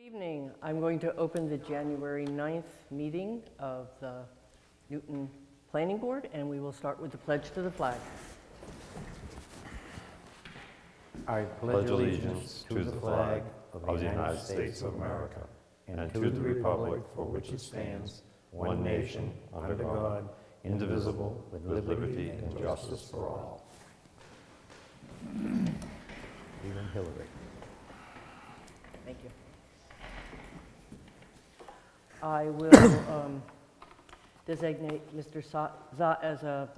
Good evening. I'm going to open the January 9th meeting of the Newton Planning Board, and we will start with the pledge to the flag. I pledge allegiance to the flag of the United States of America and to the republic for which it stands, one nation, under God, indivisible, with liberty and justice for all. Even Hillary. Thank you. I will designate Mr. Zot as a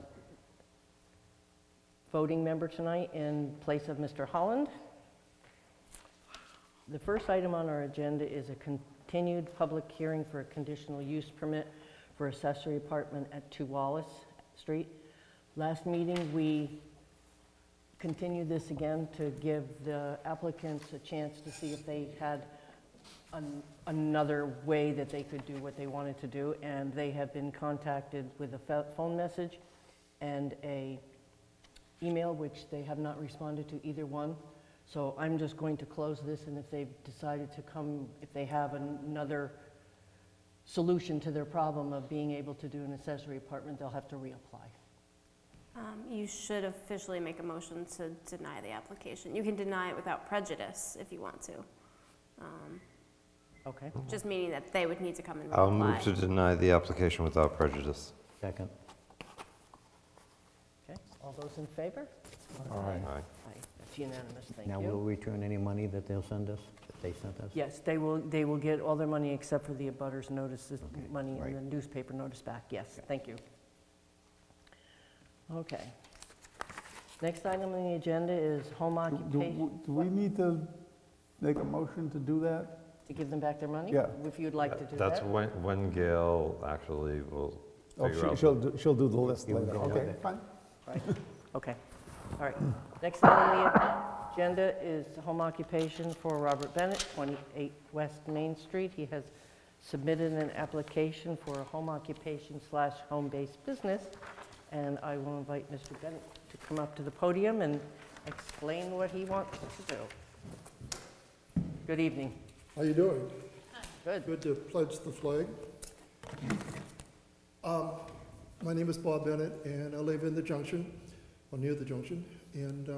voting member tonight in place of Mr. Holland. The first item on our agenda is a continued public hearing for a conditional use permit for accessory apartment at 2 Wallace Street. Last meeting, we continued this again to give the applicants a chance to see if they had another way that they could do what they wanted to do, and they have been contacted with a phone message and a email, which they have not responded to either one. So I'm just going to close this, and if they've decided to come, if they have another solution to their problem of being able to do an accessory apartment, they'll have to reapply. You should officially make a motion to deny the application. You can deny it without prejudice if you want to. Okay. Just meaning that they would need to come and reapply. I'll move to deny the application without prejudice. Second. Okay. All those in favor? All right. Aye. Aye. That's unanimous. Thank Now you. we'll return any money that they'll send us, that they sent us? Yes, they will get all their money except for the abutters notices, Okay, money right. and the newspaper notice back. Yes, thank you. Okay. Next item on the agenda is home occupation. Do we need to make a motion to do that? To give them back their money? Yeah. If you'd like to do That's that. when Gail actually will Oh, figure out. she'll do the list You'll later. go with Okay, it. fine. Right. Okay. All right. Next item on the agenda is home occupation for Robert Bennett, 28 West Main Street. He has submitted an application for a home occupation / home-based business, and I will invite Mr. Bennett to come up to the podium and explain what he wants to do. Good evening. How you doing? Good. Good to pledge the flag. My name is Bob Bennett, and I live in the Junction, or near the Junction, and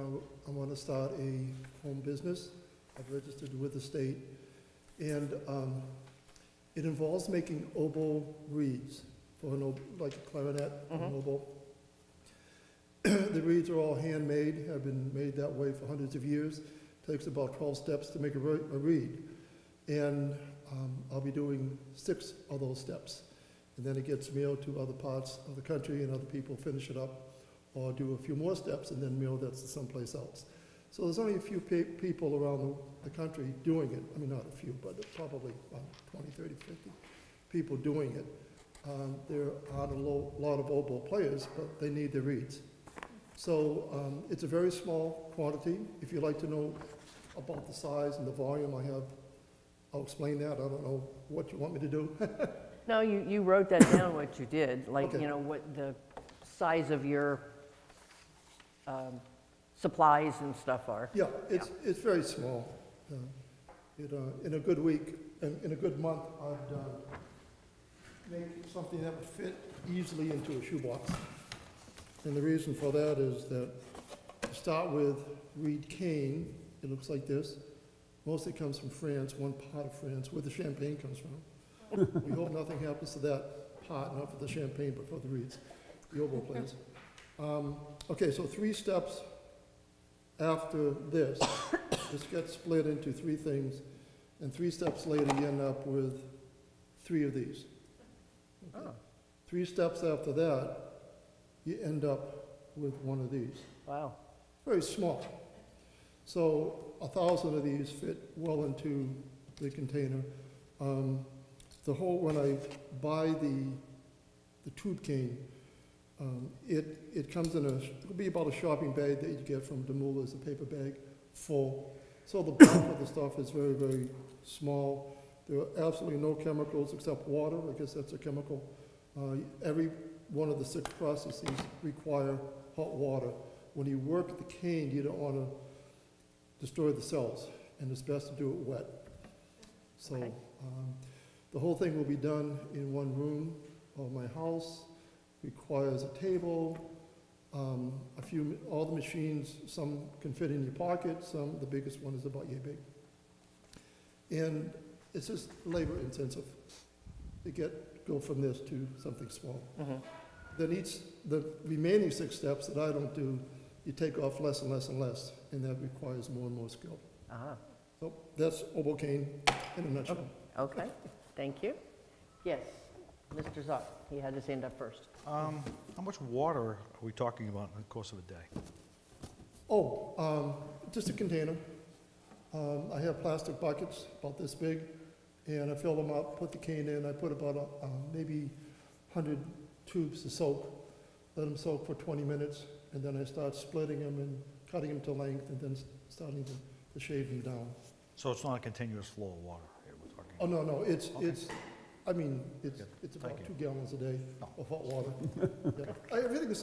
I want to start a home business. I've registered with the state, and it involves making oboe reeds for like a clarinet, an oboe. The reeds are all handmade, have been made that way for hundreds of years. Takes about 12 steps to make a reed. And I'll be doing 6 of those steps. And then it gets mailed to other parts of the country, and other people finish it up or do a few more steps and then mail that to someplace else. So there's only a few people around the country doing it. I mean, not a few, but probably 20, 30, 50 people doing it. There aren't a lot of oboe players, but they need their reeds. So it's a very small quantity. If you'd like to know about the size and the volume, I'll explain that. I don't know what you want me to do. No, you wrote that down, what you did, like, Okay. you know, what the size of your supplies and stuff are. Yeah, it's very small. In a good week, in a good month, I'd make something that would fit easily into a shoebox. And the reason for that is that to start with reed cane, it looks like this. Mostly comes from France, one part of France, where the champagne comes from. We hope nothing happens to that part, not for the champagne, but for the reeds, the oboe players. Okay, so 3 steps after this. This gets split into 3 things, and 3 steps later you end up with 3 of these. Okay. 3 steps after that, you end up with 1 of these. Wow. Very small. So 1,000 of these fit well into the container. When I buy the tube cane, it comes in it'll be about a shopping bag that you get from Demoulas, a paper bag full. So the bulk of the stuff is very, very small. There are absolutely no chemicals except water. I guess that's a chemical. Every one of the 6 processes require hot water. When you work the cane, you don't want to destroy the cells, and it's best to do it wet. So Okay. the whole thing will be done in one room of my house, requires a table, all the machines, some can fit in your pocket, the biggest one is about yay big. And it's just labor intensive to go from this to something small. Mhm. Then the remaining 6 steps that I don't do, you take off less and less and less, and that requires more and more skill. Ah, So that's Hoboken in a nutshell. okay, thank you. Yes, Mr. Zoc, he had his hand up first. How much water are we talking about in the course of a day? Just a container. I have plastic buckets about this big, and I fill them up, put the cane in, I put about maybe 100 tubes of soap, let them soak for 20 minutes, and then I start splitting them and cutting them to length, and then starting to shave them down. So it's not a continuous flow of water here we're talking Oh, about? no, it's Good. it's about Thank you. 2 gallons a day Oh. of hot water. Yeah.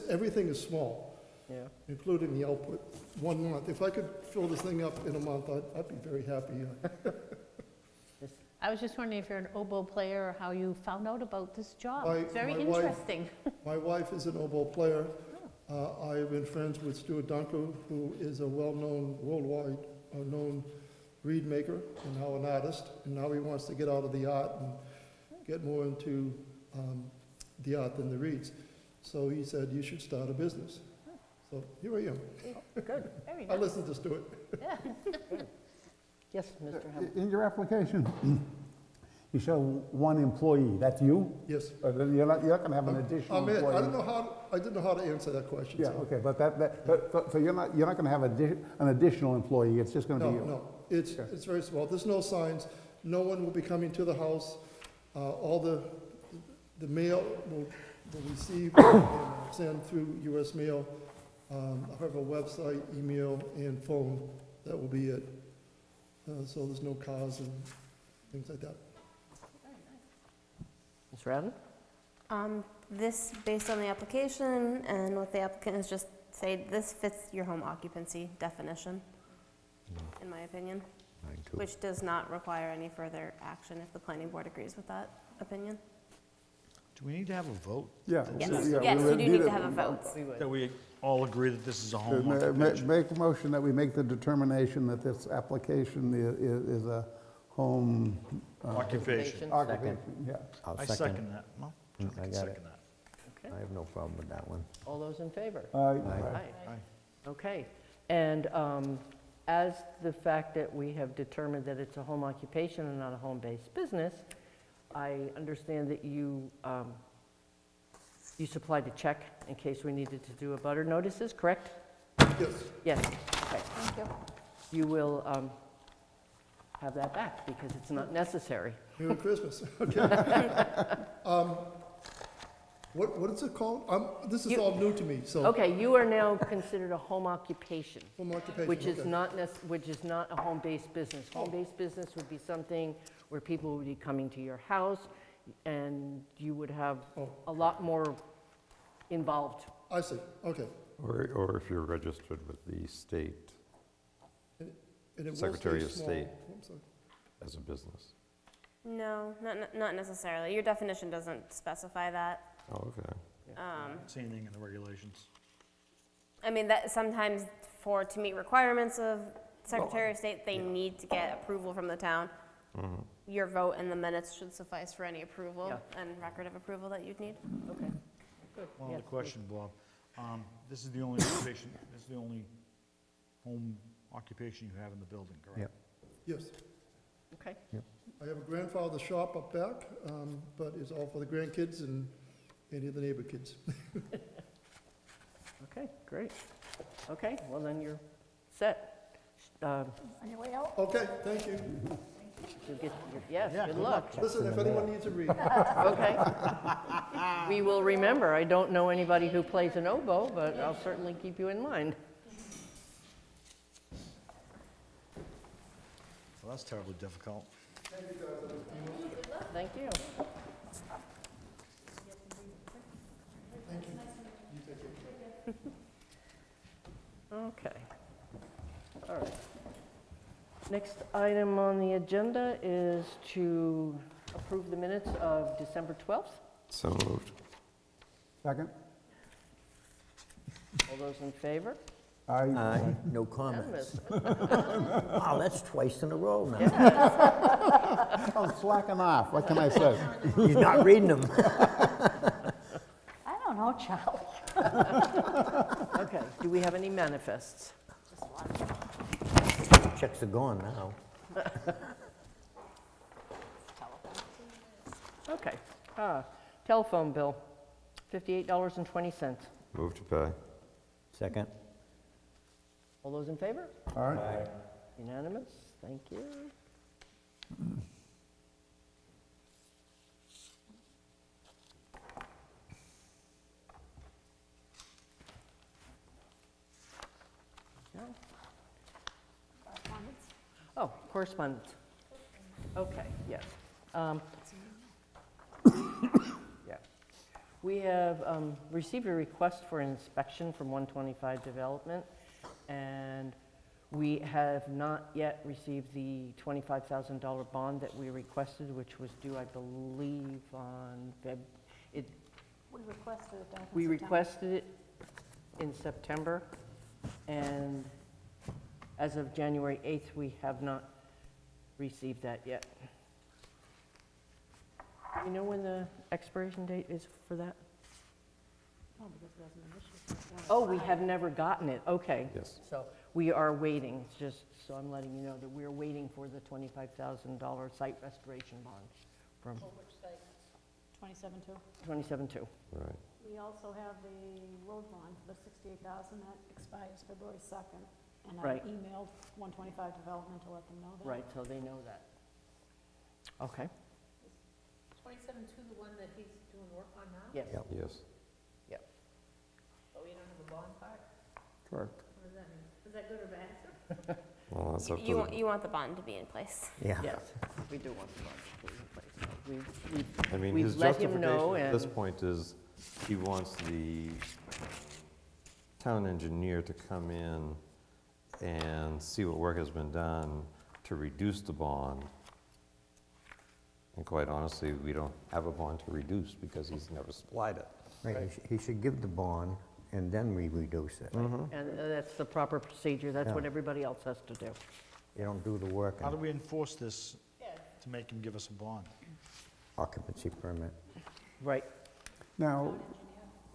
Everything is small, Yeah, including the output. 1 month, if I could fill this thing up in a month, I'd be very happy. I was just wondering if you're an oboe player or how you found out about this job. My- It's very my wife- interesting. My wife is an oboe player. I've been friends with Stuart Dunkel, who is a well-known, worldwide known reed maker and now an artist. And now he wants to get out of the art and get more into the art than the reeds. So he said, you should start a business. So here I am. good. Very I nice. listened to Stuart. Yes, Mr. Hamilton. In your application, you show 1 employee, that's you? Yes. You're not gonna have an additional I'm in. employee? I didn't know how to answer that question. Yeah, so- okay, but so you're not gonna have an additional employee, it's just gonna No, be you? no, it's very small. There's no signs. No one will be coming to the house. All the mail will receive and send through US mail. I have a website, email, and phone. That will be it. So there's no cars and things like that. Ms. Radden? This, based on the application and what the applicant has just said, this fits your home occupancy definition, in my opinion, Mine too. which does not require any further action if the planning board agrees with that opinion. Do we need to have a vote? Yeah. Yes, yeah, yes, we you would do need need a- to have a vote. We would. That we all agree that this is a home occupation? Make a motion that we make the determination that this application is a home Occupation. occupation, yeah. I'll I second that. No? I can got it. second that. Okay, I have no problem with that one. all those in favor? Aye. Aye. Aye. Okay, and as the fact that we have determined that it's a home occupation and not a home-based business, I understand that you supplied a check in case we needed to do a butter notices, correct? Yes. Yes, okay. Thank you. You will have that back because it's not necessary. Merry Christmas. Okay. What is it called? This is You- all new to me, so. Okay, you are now considered a home occupation. Home occupation, Which is okay. which is not a home-based business. Home-based business would be something where people would be coming to your house, and you would have Oh. a lot more involved. I see, okay. Or if you're registered with the state And it will Secretary stay of small. State. I'm sorry. as a business. No, not necessarily. Your definition doesn't specify that. Oh, okay. See anything in the regulations? I mean, that sometimes to meet requirements of Secretary of State, they need to get approval from the town. Your vote and the minutes should suffice for any approval Yeah. and record of approval that you'd need. Okay, good. One Yes, other question, Bob. This is the only occupation, this is the only home occupation you have in the building, correct? Yep. Yes, Okay, I have a grandfather shop up back, but it's all for the grandkids and any of the neighbor kids. okay, great. Okay, well then you're set. On your way out? Okay, thank you. You'll get yes, Yeah, good good luck. Listen, if anyone needs a read, Okay. We will remember. I don't know anybody who plays an oboe, but I'll certainly keep you in mind. Well, that's terribly difficult. Thank you. Okay. All right. Next item on the agenda is to approve the minutes of December 12th. So moved. Second? All those in favor? Aye. No comments. Unanimous. Wow, that's twice in a row now. I'm slacking off, what can I say? He's not reading them. I don't know, Charlie. Okay, do we have any manifests? Checks are gone now. Okay. Telephone bill, $58.20. Move to pay. Second? All those in favor? All right. Unanimous, thank you. No. Oh, correspondence. Okay, yes. Yeah. We have received a request for an inspection from 125 Development, and we have not yet received the $25,000 bond that we requested, which was due, I believe, on We requested it back in we September. requested it in September, and as of January 8th, we have not received that yet. You know when the expiration date is for that? Oh, because it hasn't been issued since then. Oh, we have never gotten it, okay. Yes. So we are waiting, it's just so I'm letting you know that we're waiting for the $25,000 site restoration bond from For which site? 27-2. 27-2. Right. We also have the road bond for the $68,000 that expires February 2nd. And I Right. emailed 125 Development to let them know that. Right, so they know that. Okay, 27-2, the one that he's doing work on now? yes. Yep. Yes. But we don't have a bond part? Correct. What does that mean? Is that good or bad? Well, that's up to You, the, you want the bond to be in place. Yeah. Yes, we do want the bond to be in place. I mean, we've his let him know justification at this and- point is he wants the town engineer to come in and see what work has been done to reduce the bond. And quite honestly, we don't have a bond to reduce because he's never supplied it. Right, he should give the bond, and then we reduce it. And that's the proper procedure, that's what Yeah. everybody else has to do. You don't do the work How do and we enforce this to make him give us a bond? occupancy permit. Right. Now,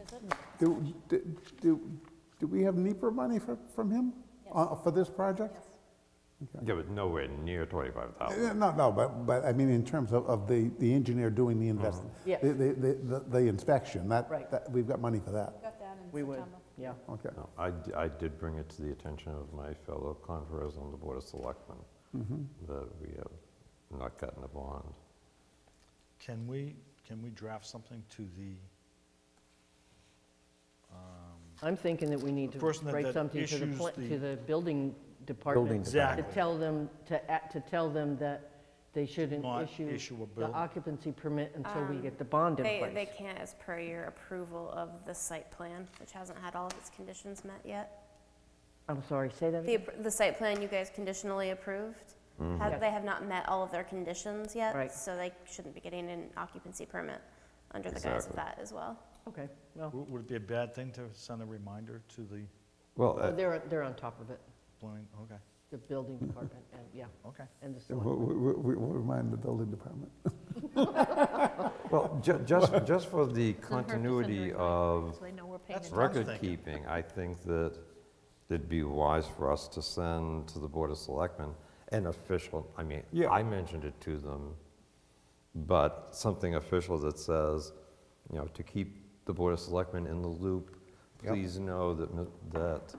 Is it? do we have NEPA money from him for this project? Yeah, but nowhere near 25,000. No, but I mean, in terms of the engineer doing the investment. Yes. The inspection, Right. that, we've got money for that. We got that in We would, September. yeah. Okay. No, I did bring it to the attention of my fellow conferees on the Board of Selectmen that we have not gotten a bond. Can we draft something to the, I'm thinking that we need The to person that- write that something to the, issues the- to the building department. Building To Exactly. tell them, to tell them that they shouldn't Not issue issue a the bill. occupancy permit until we get the bond in They place. can't as per your approval of the site plan, which hasn't had all of its conditions met yet. I'm sorry, say that The, again? the site plan you guys conditionally approved, Yes. they have not met all of their conditions yet. Right. So they shouldn't be getting an occupancy permit under the guise of Exactly. that as well. Okay, well, would it be a bad thing to send a reminder to the Well, they're on top of it, planning, okay, the building department, and, yeah, okay. and the We'll select. we'll remind the building department. well, just for the continuity of So they know we're paying That's attention. right. record thinking. keeping, I think that it'd be wise for us to send to the Board of Selectmen an official, I mean, Yeah. I mentioned it to them, but something official that says, you know, to keep the Board of Selectmen in the loop, Yep. please know that, that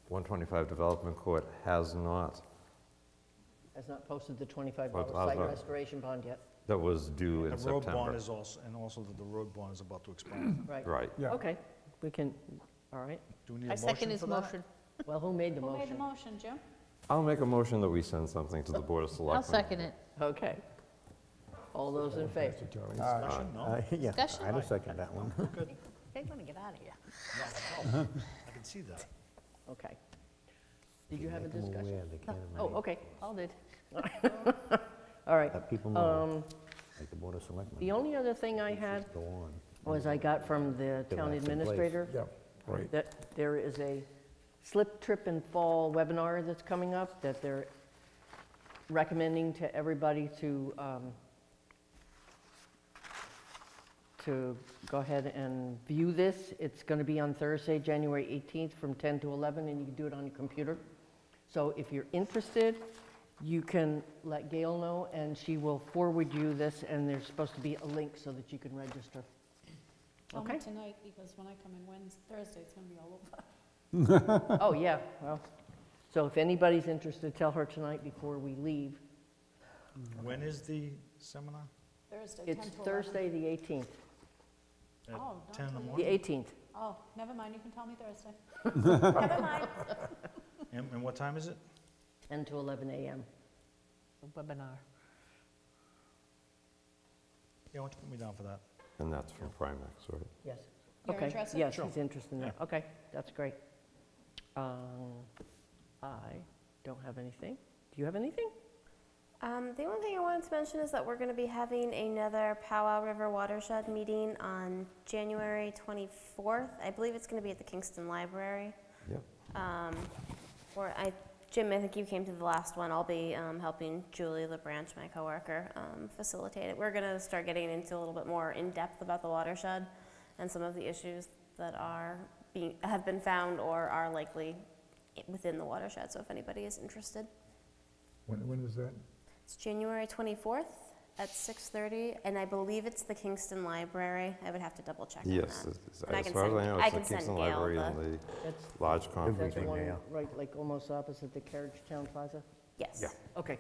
125 Development Court has not, Has not posted the $25 Well, site not- restoration bond yet. that was due in The road bond September. is also, and also that the road bond is about to expire. Right. Right. Yeah. Okay, we can, all right. Do we need a I motion second his for that? motion. Well, who made the Who made the motion? motion, Jim? I'll make a motion that we send something to the Board of Selectmen. I'll second it. Okay. All those in favor? Discussion, no? Yeah, Discussion? I don't second that one. They're gonna get out of here. I can see that. Okay. Did you have a Make 'em discussion? aware they can't Oh, remain. okay, All did. all right. Let people know, like the Board of Selectmen. The only other thing I had Go on. was I got from the Till town that's in place. administrator Yeah, right. that there is a slip, trip, and fall webinar that's coming up that they're recommending to everybody to go ahead and view this. It's going to be on Thursday, January 18th from 10 to 11, and you can do it on your computer. So if you're interested, you can let Gail know, and she will forward you this, and there's supposed to be a link so that you can register. Tell Okay. me tonight, because when I come in Thursday, it's gonna be all over. Oh, yeah, well, so if anybody's interested, tell her tonight before we leave. When is the seminar? Thursday, 10 to It's 11. Thursday, the 18th. At Oh, not 10 in the till- The morning? 18th. Oh, never mind, you can tell me Thursday. Never mind. And what time is it? 10 to 11 a.m. The webinar. Yeah, why don't you put me down for that? And that's from Primex, right? Yes. You're Okay. interested? Yes, Sure. he's interested in that. Okay, that's great. I don't have anything. Do you have anything? The only thing I wanted to mention is that we're going to be having another Powwow River Watershed meeting on January 24th. I believe it's going to be at the Kingston Library. Yep. Jim, I think you came to the last one. I'll be helping Julie LeBranch, my coworker, facilitate it. We're going to start getting into a little bit more in depth about the watershed and some of the issues that have been found or are likely within the watershed. So if anybody is interested, When is that? it's January 24th at 6:30, and I believe it's the Kingston Library. I would have to double check on Yes, that. as And I as can far as send- I know, I it's the can send Kingston Gail Library the- and the That's, large that's conference the room. one yeah. right, like almost opposite the Carriage Town Plaza? Yes. Yeah. Okay.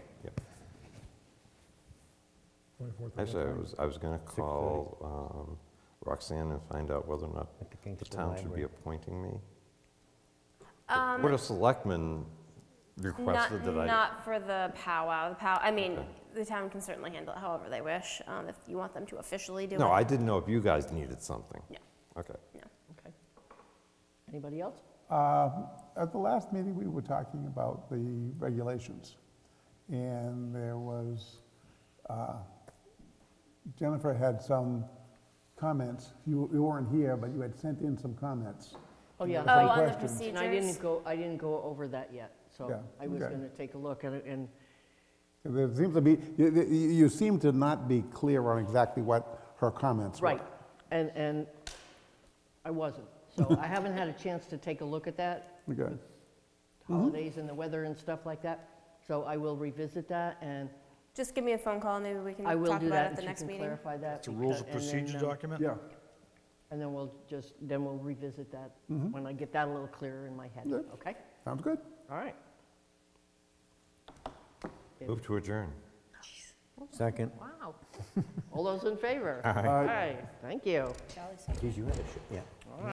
Actually, I was going to call Roxanne and find out whether or not At the the Kingston town should be Library. appointing me. The Board of Selectmen requested that I... Not for the powwow. I mean, Okay. the town can certainly handle it however they wish. If you want them to officially do it. No, I didn't know if you guys needed something. No. Okay. Okay. Anybody else? At the last meeting, we were talking about the regulations, and there was, Jennifer had some comments. You weren't here, but you had sent in some comments. Oh, yeah. Oh, on the questions. And I procedures. didn't go over that yet, so Yeah, I was okay. going to take a look at it, and There seems to be, you seem to not be clear on exactly what her comments were. right, and I wasn't. So I haven't had a chance to take a look at that, Okay. holidays and the weather and stuff like that. So I will revisit that, and Just give me a phone call and maybe we can I will talk do about that, it at and the she next can meeting. clarify that. It's a rules of and then, procedure document? Yeah. And then we'll revisit that when I get that a little clearer in my head, Good. okay? Sounds good. All right. Move to adjourn. Second. Wow. All those in favor? Aye. Aye, thank you. Charlie said Geez, you had a, yeah.